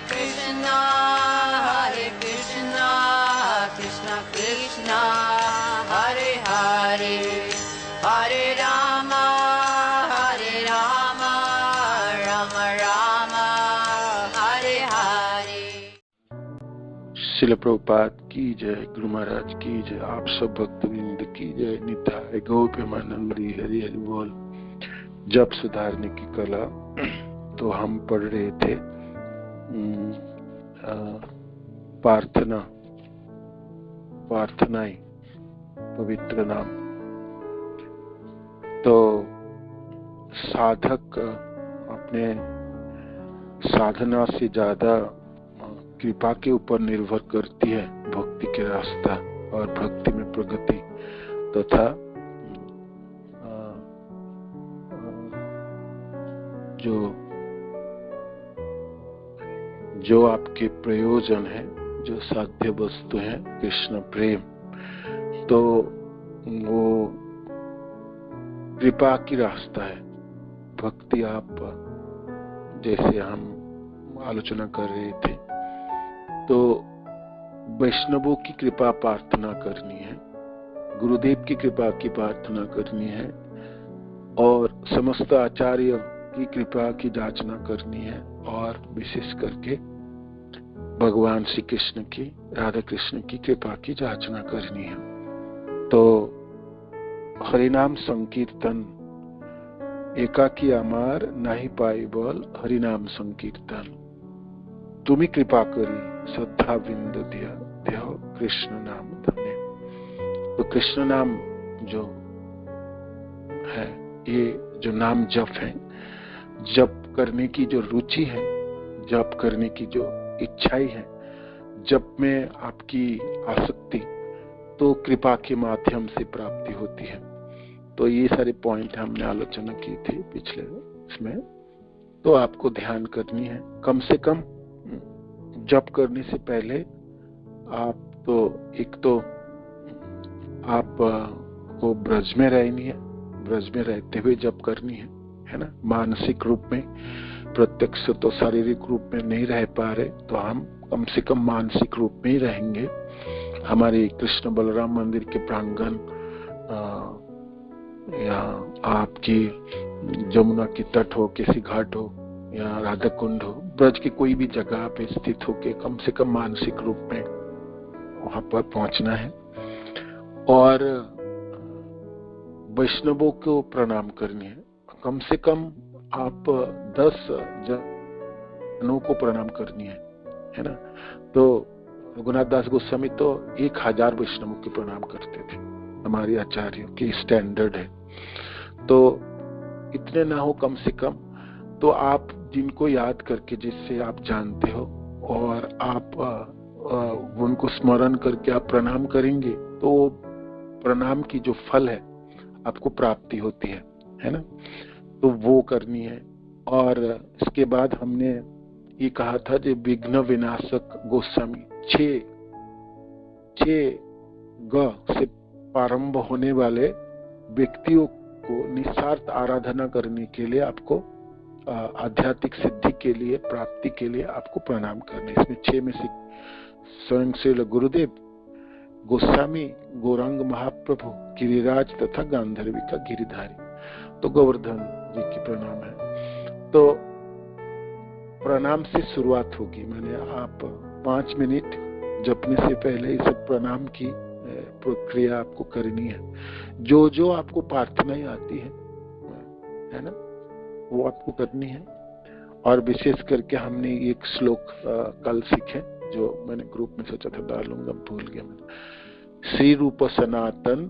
Krishna Krishna Krishna Hare Hare Hare Rama Rama Rama Hare Hare। Srila Prabhupada की जय, गुरु महाराज की जय, आप सब भक्तवृंद की जय। निताय गौ प्रेमानंदी हरि हरि बोल। जप सुधारने की कला। तो हम पढ़ रहे थे प्रार्थनाएं, पवित्र नाम। तो साधक अपने साधना से ज्यादा कृपा के ऊपर निर्भर करती है भक्ति के रास्ता और भक्ति में प्रगति तथा जो आपके प्रयोजन है, जो साध्य वस्तु है कृष्ण प्रेम, तो वो कृपा की रास्ता है। भक्ति आप जैसे हम आलोचना कर रहे थे, तो वैष्णवों की कृपा प्रार्थना करनी है, गुरुदेव की कृपा की प्रार्थना करनी है और समस्त आचार्य की कृपा की जांचना करनी है और विशेष करके भगवान श्री कृष्ण की, राधा कृष्ण की कृपा की जांचना करनी है। तो हरिनाम संकीर्तन एकाकी अमार नहीं पाई बोल, हरिनाम संकीर्तन तुम्ही कृपा करी श्रद्धा बिंद दिया देहो कृष्ण नाम धन्य। तो कृष्ण नाम जो है, ये जो नाम जप है, जप करने की जो रुचि है, जप करने की जो इच्छाई है, जप में आपकी आसक्ति, तो कृपा के माध्यम से प्राप्ति होती है। तो ये सारे पॉइंट हमने आलोचना की थी पिछले इसमें। तो आपको ध्यान करनी है, कम से कम जप करने से पहले आप आप को ब्रज में रहनी है, ब्रज में रहते हुए जप करनी है ना। मानसिक रूप में, प्रत्यक्ष तो शारीरिक रूप में नहीं रह पा रहे, तो हम कम से कम मानसिक रूप में ही रहेंगे। हमारे कृष्ण बलराम मंदिर के प्रांगण या आपकी जमुना की तट हो, किसी घाट हो या राधा कुंड हो, ब्रज की कोई भी जगह पे स्थित होके कम से कम मानसिक रूप में वहां पर पहुंचना है और वैष्णवों को प्रणाम करनी है। कम से कम आप 10 जनों को प्रणाम करनी है ना। तो रघुनाथ दास गोस्वामी तो 1000 वैष्णवों के प्रणाम करते थे, हमारे आचार्यों की स्टैंडर्ड है। तो इतने ना हो कम से कम, तो आप जिनको याद करके, जिससे आप जानते हो, और आप उनको स्मरण करके आप प्रणाम करेंगे, तो प्रणाम की जो फल है आपको प्राप्ति होती है ना। तो वो करनी है। और इसके बाद हमने ये कहा था जो विघ्न विनाशक गोस्वामी 6 ग से प्रारंभ होने वाले व्यक्तियों को निस्वार्थ आराधना करने के लिए आपको आध्यात्मिक सिद्धि के लिए, प्राप्ति के लिए आपको प्रणाम करने। इसमें 6 में से स्वयं श्री गुरुदेव, गोस्वामी, गौरांग महाप्रभु, गिरिराज तथा गांधर्वी का गिरिधारी, तो गोवर्धन जी की प्रणाम है। तो प्रणाम से शुरुआत होगी। मैंने आप 5 मिनट जपने से पहले इस प्रणाम की प्रक्रिया आपको करनी है। जो आपको प्रार्थनाएं आती है ना, वो आपको करनी है। और विशेष करके हमने एक श्लोक कल सीखे, जो मैंने ग्रुप में सोचा था डालूंगा, भूल गया मैंने। श्री रूप सनातन,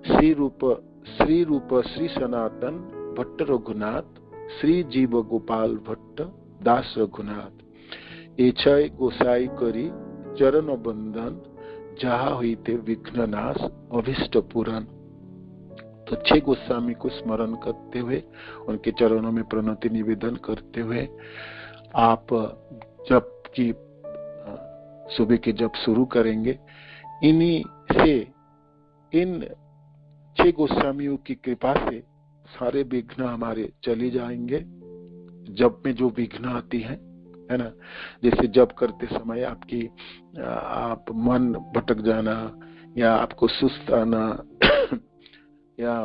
श्री रूप श्री सनातन भट्ट रघुनाथ, श्री जीव गोपाल भट्ट दास रघुनाथ, एछय गोसाई करी चरण बंधन, जहा हुईते विघ्न नाश अभिष्ट पूरण। तो 6 गोस्वामी को स्मरण करते हुए, उनके चरणों में प्रणति निवेदन करते हुए आप जप की सुबह के जप शुरू करेंगे। इन्हीं से, इन 6 गोस्वामियों की कृपा से सारे विघ्न हमारे चली जाएंगे। जप में जो विघ्न आती है है ना। जैसे जप करते समय आप मन भटक जाना या आपको सुस्त आना या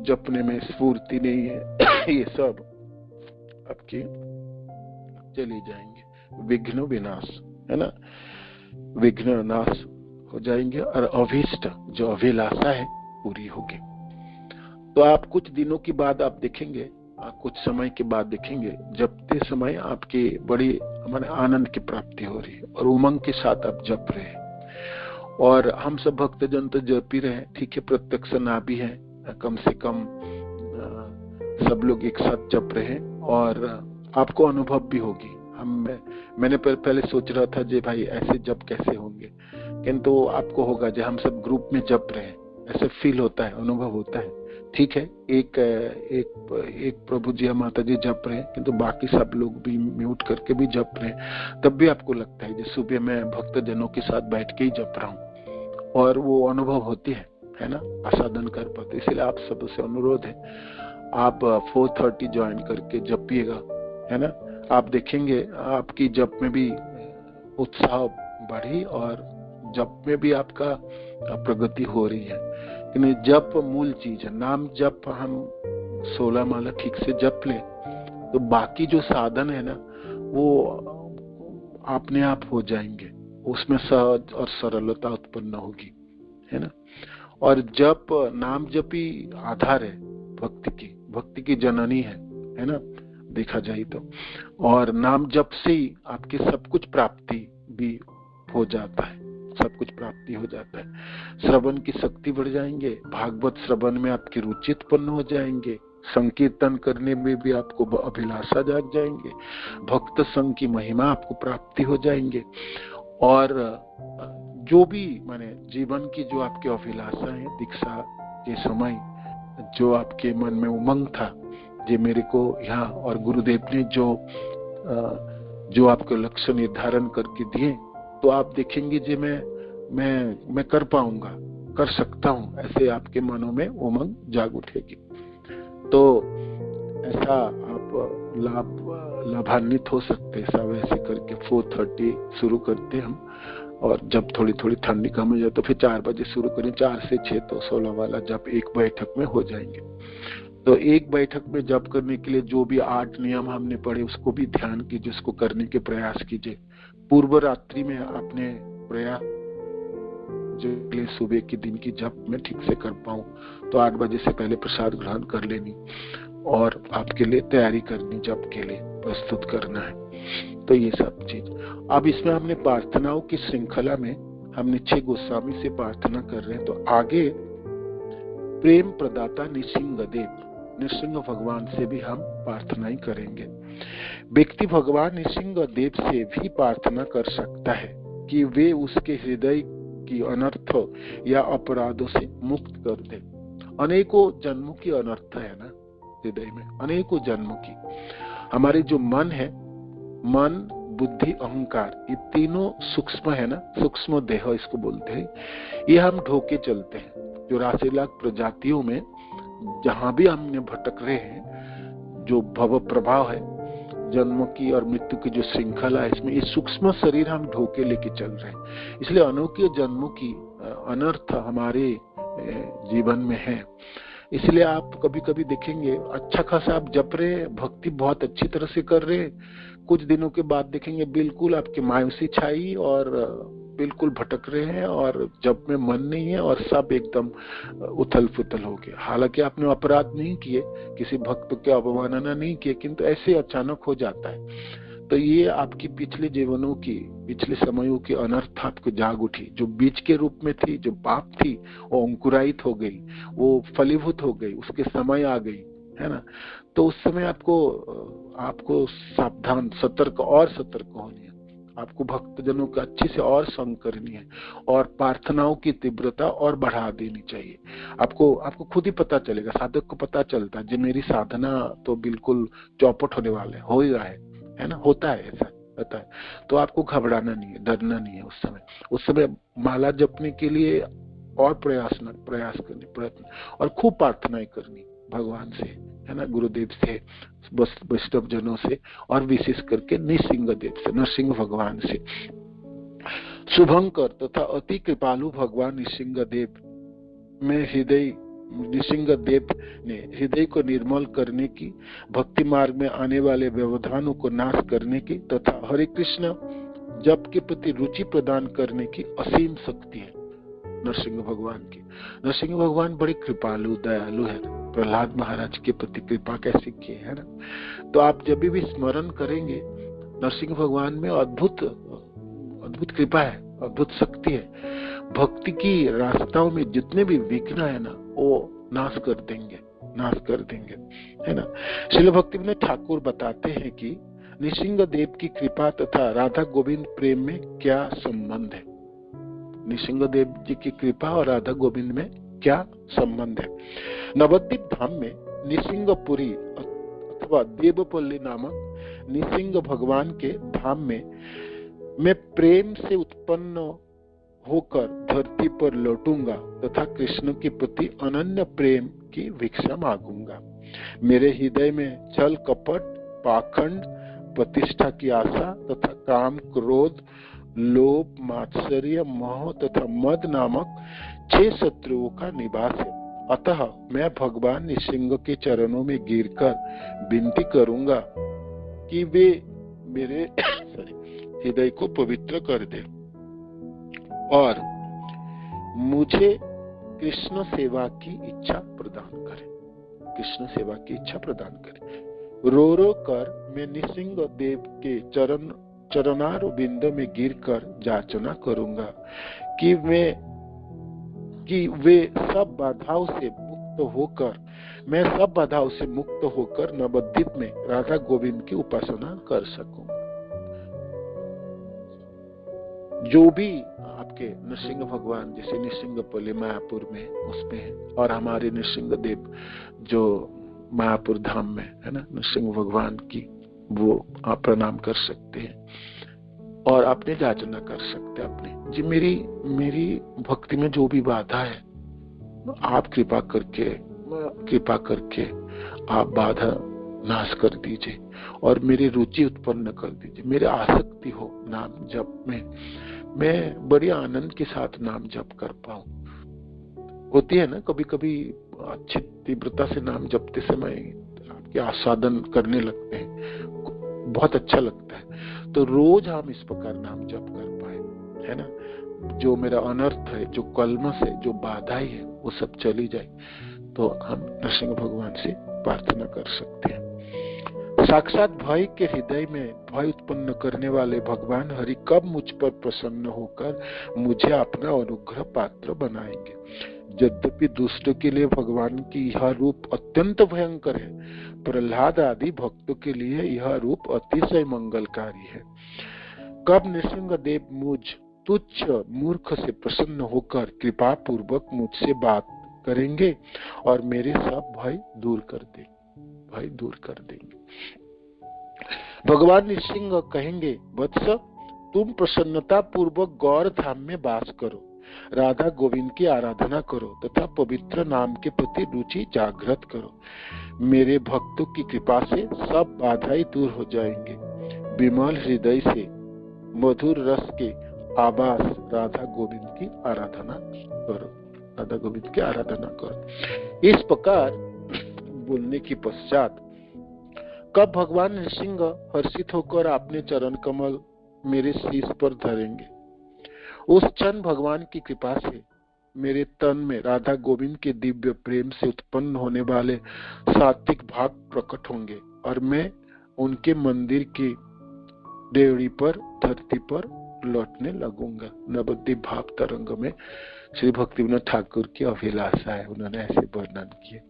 जपने में स्फूर्ति नहीं है, ये सब आपके चली जाएंगे। विघ्न विनाश, है ना, विघ्न नाश हो जाएंगे और अभीष्ट जो अभिलाषा है पूरी होगी। तो आप कुछ दिनों के बाद आप देखेंगे, कुछ समय के बाद देखेंगे, जपते समय आपकी बड़ी माने आनंद की प्राप्ति हो रही है और उमंग के साथ आप जप रहे हैं। और हम सब भक्तजन तो जप ही रहे हैं, ठीक है, प्रत्यक्ष ना भी है, कम से कम सब लोग एक साथ जप रहे हैं और आपको अनुभव भी होगी। मैंने पहले सोच रहा था जे भाई ऐसे जप कैसे होंगे, किंतु आपको होगा जब हम सब ग्रुप में जप रहे हैं, ऐसे फील होता है, अनुभव होता है। ठीक है, एक प्रभु जी या माता जी जप रहे हैं, किंतु बाकी सब लोग भी म्यूट करके भी जप रहे हैं, तब भी आपको लगता है जैसे सुबह मैं भक्त जनों के साथ बैठ के ही जप रहा हूँ और वो अनुभव होती है ना, आसाधन कर पाते। इसलिए आप सबसे अनुरोध है, आप 4:30 ज्वाइन करके जपिएगा, है ना। आप देखेंगे आपकी जप में भी उत्साह बढ़ी और जप में भी आपका प्रगति हो रही है। जप मूल चीज है, नाम जप हम 16 माला ठीक से जप ले तो बाकी जो साधन है ना वो अपने आप हो जाएंगे, उसमें सहज और सरलता उत्पन्न होगी, है ना। और जप, नाम जप ही आधार है भक्ति की जननी है ना, देखा जाए तो। और नाम जप से ही आपकी सब कुछ प्राप्ति भी हो जाता है, सब कुछ प्राप्ति हो जाता है। श्रवण की शक्ति बढ़ जाएंगे, भागवत श्रवण में आपकी रुचि उत्पन्न हो जाएंगे, संकीर्तन करने में भी आपको अभिलाषा जाग जाएंगे, भक्त संग की महिमा आपको प्राप्ति हो जाएंगे। और जो भी माने जीवन की जो आपकी अभिलाषा है, दीक्षा के समय जो आपके मन में उमंग था, जे मेरे को यहाँ और गुरुदेव ने जो आपको लक्ष्य निर्धारण करके दिए, तो आप देखेंगे जे मैं कर पाऊंगा, कर सकता हूँ, ऐसे आपके मनों में उमंग जाग उठेगी। तो ऐसा आप लाभान्वित हो सकते, ऐसा वैसे करके 4:30 शुरू करते हम, और जब थोड़ी थोड़ी ठंडी कम हो जाए तो फिर 4 बजे शुरू करें, 4 से 6 तो 16 वाला जब एक बैठक में हो जाएंगे। तो एक बैठक में जप करने के लिए जो भी 8 नियम हमने पढ़े उसको भी ध्यान कीजिए, उसको करने के प्रयास कीजिए। पूर्व रात्रि में आपने प्रयास जो सुबह के दिन की जप में ठीक से कर पाऊं तो 8 बजे से पहले प्रसाद ग्रहण कर लेनी और आपके लिए तैयारी करनी, जप के लिए प्रस्तुत करना है। तो ये सब चीज। अब इसमें हमने प्रार्थनाओं की श्रृंखला में हम निश्चय गोस्वामी से प्रार्थना कर रहे हैं, तो आगे प्रेम प्रदाता नृसिंह भगवान से भी हम प्रार्थनाएं करेंगे। व्यक्ति भगवान नृसिंह देव से भी प्रार्थना कर सकता है कि वे उसके हृदय की अनर्थ या अपराधों से मुक्त कर दे। अनेकों जन्मों की अनर्थ है ना हृदय में, अनेकों जन्मों की। हमारे जो मन है, मन, बुद्धि, अहंकार, ये तीनों सूक्ष्म है ना, सूक्ष्म देह इसको बोलते हैं। ये हम ढोके चलते हैं। 84 लाख प्रजातियों में जहां भी हमने भटक रहे हैं, जो भव प्रभाव है, जन्मों की और मृत्यु की जो श्रृंखला है, इसमें ये सूक्ष्म शरीर हम ढोके लेके चल रहे हैं। इसलिए अनोखे जन्मों की अनर्थ हमारे जीवन में है। इसलिए आप कभी कभी देखेंगे अच्छा खासा आप जप रहे, भक्ति बहुत अच्छी तरह से कर रहे, कुछ दिनों के बाद देखेंगे बिल्कुल आपकी मायूसी छाई और बिल्कुल भटक रहे हैं और जप में मन नहीं है और सब एकदम उथल पुथल हो गया। हालांकि आपने अपराध नहीं किए, किसी भक्त के अवमानना नहीं किए, किंतु ऐसे अचानक हो जाता है। तो ये आपकी पिछले जीवनों की, पिछले समयों की अनर्थ आपको जाग उठी, जो बीज के रूप में थी, जो पाप थी, वो अंकुरायित हो गई, वो फलीभूत हो गई, उसके समय आ गई, है ना। तो उस समय आपको सावधान, सतर्क होनी है। आपको भक्तजनों का अच्छे से और संग करनी है और प्रार्थनाओं की तीव्रता और बढ़ा देनी चाहिए। आपको खुद ही पता चलेगा, साधक को पता चलता है, जो मेरी साधना तो बिल्कुल चौपट होने वाले हो ही रहा है ना, होता है, ऐसा होता है। तो आपको घबराना नहीं है, डरना नहीं है। उस समय माला जपने के लिए और प्रयास करने, प्रयत्न और खूब प्रार्थनाएं करनी भगवान से है ना, गुरुदेव से, वैष्णव जनों से, और विशेष करके नृसिंह देव से, नरसिंह भगवान से। शुभंकर तथा अति कृपालु भगवान नृसिंह देव ने हृदय को निर्मल करने की, भक्ति मार्ग में आने वाले व्यवधानों को नाश करने की तथा हरे कृष्ण जप के प्रति रुचि प्रदान करने की असीम शक्ति है नरसिंह भगवान की। नरसिंह भगवान बड़े कृपालु दयालु है। प्रहलाद महाराज के प्रति कृपा कैसे की है ना। तो आप जब भी स्मरण करेंगे, नरसिंह भगवान में अद्भुत कृपा है, अद्भुत शक्ति है। भक्ति की रास्ताओं में जितने भी विघ्न है ना, वो नाश कर देंगे, है ना। श्रील भक्तिविनोद ठाकुर बताते हैं कि नृसिंह देव की कृपा तथा राधा गोविंद प्रेम में क्या संबंध है। नृसिंह देव जी की कृपा और राधा गोविंद में क्या संबंध है। नवद्वीप धाम में नृसिंहपुरी अथवा देवपल्ली नामक नृसिंह भगवान के धाम में मैं प्रेम से उत्पन्न होकर धरती पर लौटूंगा तथा कृष्ण के प्रति अनन्य प्रेम की भिक्षा मांगूंगा। मेरे हृदय में छल कपट, पाखंड, प्रतिष्ठा की आशा तथा काम, क्रोध, लोभ, मात्सर्य, मोह तथा मद नामक 6 शत्रुओं का निवास है। अतः मैं भगवान नृसिंह के चरणों में गिरकर विनती करूंगा कि वे मेरे हृदय को पवित्र कर दे और मुझे कृष्ण सेवा की इच्छा प्रदान करे। रो रो कर मैं नृसिंह देव के चरणार बिंद में गिरकर याचना करूंगा कि वे सब बाधाओं से मुक्त होकर नवद्वीप में राधा गोविंद की उपासना कर सकूं। जो भी आपके नृसिंह भगवान जैसे नृसिंहपल्ली मायापुर में उसमें है, और हमारे नृसिंह देव जो मायापुर धाम में है ना, नृसिंह भगवान की वो आप प्रणाम कर सकते हैं और अपने याचना कर सकते हैं अपने जी, मेरी भक्ति में जो भी बाधा है आप कृपा करके आप बाधा नाश कर दीजिए और मेरी रुचि उत्पन्न कर दीजिए, मेरी आसक्ति हो नाम जप में, मैं बड़ी आनंद के साथ नाम जप कर पाऊं। होती है ना कभी कभी अच्छी तीव्रता से नाम जपते समय आपके आस्वादन करने लगते हैं, बहुत अच्छा लगता है। तो रोज हम इस प्रकार नाम जप कर पाए, है ना, जो मेरा अनर्थ है, जो कलमश है, जो बाधाएं है, वो सब चली जाए, तो हम नरसिंह भगवान से प्रार्थना कर सकते हैं। साक्षात भय के हृदय में भय उत्पन्न करने वाले भगवान हरि कब मुझ पर प्रसन्न होकर मुझे अपना अनुग्रह पात्र बनाएंगे। यद्यपि दुष्टों के लिए भगवान की यह रूप अत्यंत भयंकर है, प्रहलाद आदि भक्तों के लिए यह रूप अतिशय मंगलकारी है। कब नृसिंह देव मुझ तुच्छ मूर्ख से प्रसन्न होकर कृपा पूर्वक मुझसे बात करेंगे और मेरे सब भय दूर कर देंगे। भगवान नृसिंह कहेंगे, वत्स तुम प्रसन्नता पूर्वक गौर धाम में वास करो, राधा गोविंद की आराधना करो तथा पवित्र नाम के प्रति रुचि जागृत करो। मेरे भक्तों की कृपा से सब बाधाएं दूर हो जाएंगे। विमल हृदय से मधुर रस के आवास राधा गोविंद की आराधना करो। इस प्रकार बोलने के पश्चात कब भगवान नृसिंह हर्षित होकर अपने चरण कमल मेरे शीश पर धरेंगे, उस क्षण भगवान की कृपा से मेरे तन में राधा गोविंद के दिव्य प्रेम से उत्पन्न होने वाले सात्विक भाव प्रकट होंगे और मैं उनके मंदिर की डेवड़ी पर धरती पर लौटने लगूंगा। नवद्वीप भाव तरंग में श्री भक्तिविनोद ठाकुर की अभिलाषा है, उन्होंने ऐसे वर्णन किए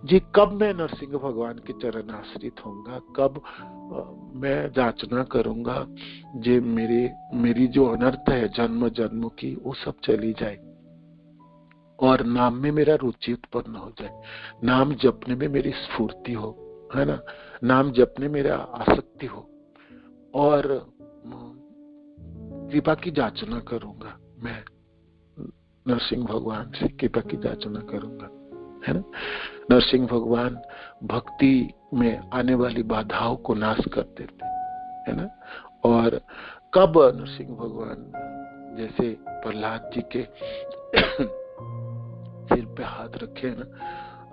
जी। कब मैं नरसिंह भगवान के चरण आश्रित होऊंगा, कब मैं याचना करूंगा जे मेरी जो अनर्थ है जन्म जन्मों की वो सब चली जाए और नाम में मेरा रुचि उत्पन्न हो जाए, नाम जपने में मेरी स्फूर्ति हो, है ना, नाम जपने मेरा आसक्ति हो और कृपा की याचना करूंगा। मैं नरसिंह भगवान से कृपा की याचना करूंगा, है ना। नरसिंह भगवान भक्ति में आने वाली बाधाओं को नाश कर देते, है ना। और कब नरसिंह भगवान जैसे प्रहलाद जी के सिर पे हाथ रखे ना,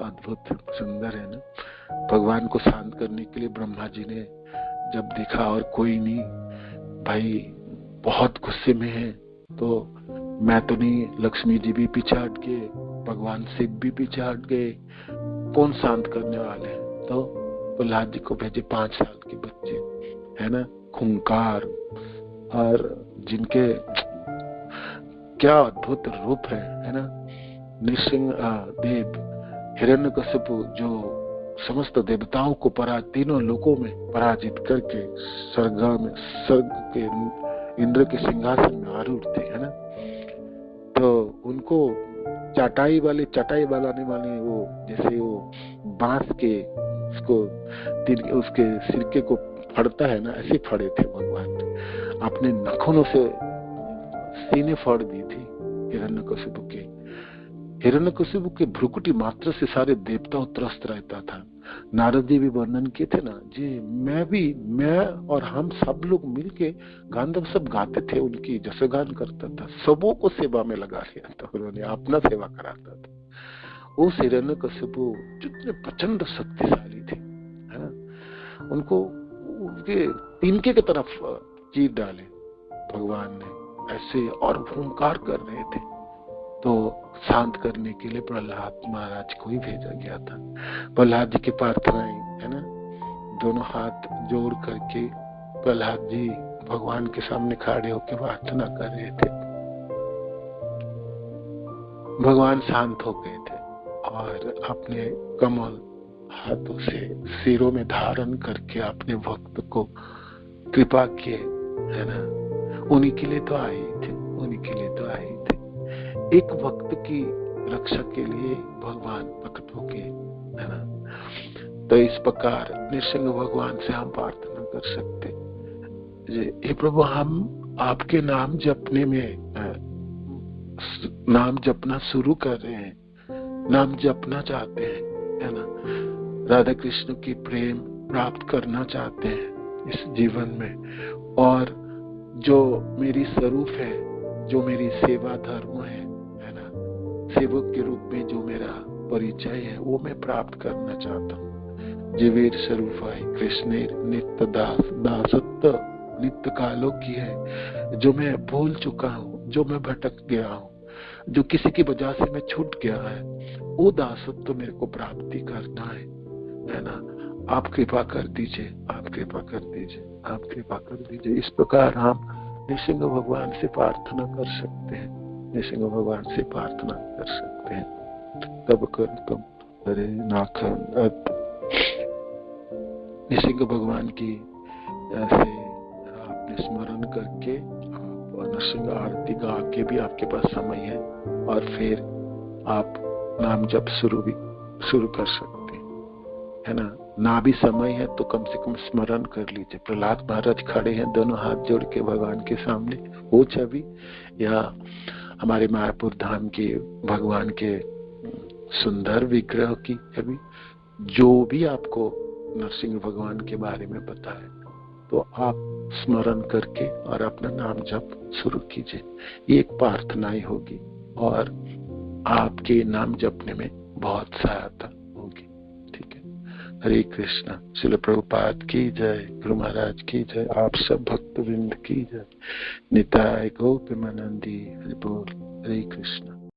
अद्भुत सुंदर है ना। भगवान को शांत करने के लिए ब्रह्मा जी ने जब देखा और कोई नहीं, भाई बहुत गुस्से में है, तो मैं तो नहीं, लक्ष्मी जी भी पीछे हट गए, भगवान शिव भी पीछे हट गए, कौन शांत करने वाले हैं। तो प्रहलाद जी को भेजे 5 साल के बच्चे, है ना, खूंखार, और जिनके क्या अद्भुत रूप है ना। नृसिंह देव, हिरण्यकशिपु जो समस्त देवताओं को तीनों लोकों में पराजित करके स्वर्ग के इंद्र के सिंहासन में आरूढ़ थे, है ना। तो उनको चटाई बनाने वाले वो, जैसे वो बांस के उसके सिरके को फड़ता है ना, ऐसे फड़े थे भगवान। अपने नखूनों से सीने फाड़ दी थी हिरण्यकशिपु के भ्रुकुटी मात्र से सारे देवताओं त्रस्त रहता था। नारद जी भी वर्णन किए थे ना जी, मैं और हम सब लोग मिलके गांधर्व सब गाते थे, उनकी जसगान करता था, सबों को सेवा में लगा लिया था उन्होंने, अपना सेवा कराता था। उस हिरण्यकशिपु जितने प्रचंड शक्तिशाली थे, है ना, उनको उसके तिनके की तरफ चीर डाले भगवान ने ऐसे, और हुंकार कर रहे थे। तो शांत करने के लिए प्रहलाद महाराज को ही भेजा गया था। प्रहलाद जी की प्रार्थनाएं, है ना, दोनों हाथ जोड़ करके प्रहलाद जी भगवान के सामने खड़े होकर प्रार्थना कर रहे थे। भगवान शांत हो गए थे और अपने कमल हाथों से सिरों में धारण करके अपने भक्त को कृपा किए, है ना। उन्हीं के लिए तो आए थे, उन्हीं के लिए तो आए थे। एक भक्त की रक्षा के लिए भगवान प्रकट हो गए, है ना। तो इस प्रकार नृसिंह भगवान से हम प्रार्थना कर सकते, हे प्रभु, हम आपके नाम जपने में, नाम जपना शुरू कर रहे हैं, नाम जपना चाहते हैं, है ना। राधा कृष्ण की प्रेम प्राप्त करना चाहते हैं इस जीवन में, और जो मेरी स्वरूप है, जो मेरी सेवा धर्म है ना, सेवक के रूप में जो मेरा परिचय है, वो मैं प्राप्त करना चाहता हूँ। जीवेर स्वरूप है कृष्ण नित्य दासत्व नित्य कालों की है, जो मैं भूल चुका हूँ, जो मैं भटक गया हूँ, जो किसी की वजह से मैं छूट गया है, वो दासत्व मेरे को प्राप्ति करना है ना। आप कृपा कर दीजिए, आप कृपा कर दीजिए, आप कृपा कर दीजिए। इस प्रकार हम नृसिंह भगवान से प्रार्थना कर सकते हैं, नृसिंह भगवान से प्रार्थना कर सकते हैं। तब कर तुम हरे नाखन नृसिंह भगवान की ऐसे आपने स्मरण करके आप नृसिंह आरती गा के भी आपके पास समय है, और फिर आप नाम जप शुरू कर सकते हैं, है ना भी समय है तो कम से कम स्मरण कर लीजिए। प्रहलाद महाराज खड़े हैं दोनों हाथ जोड़ के भगवान के सामने, वो छवि, या हमारे मायापुर धाम के भगवान के सुंदर विग्रह की छवि, जो भी आपको नरसिंह भगवान के बारे में पता है, तो आप स्मरण करके और अपना नाम जप शुरू कीजिए। ये एक प्रार्थना ही होगी और आपके नाम जपने में बहुत सहायता होगी। ठीक है, हरे कृष्णा। श्रील प्रभुपाद की जय, गुरु महाराज की जय, आप सब भक्तवृंद की जय। निताय गौतमानंदी।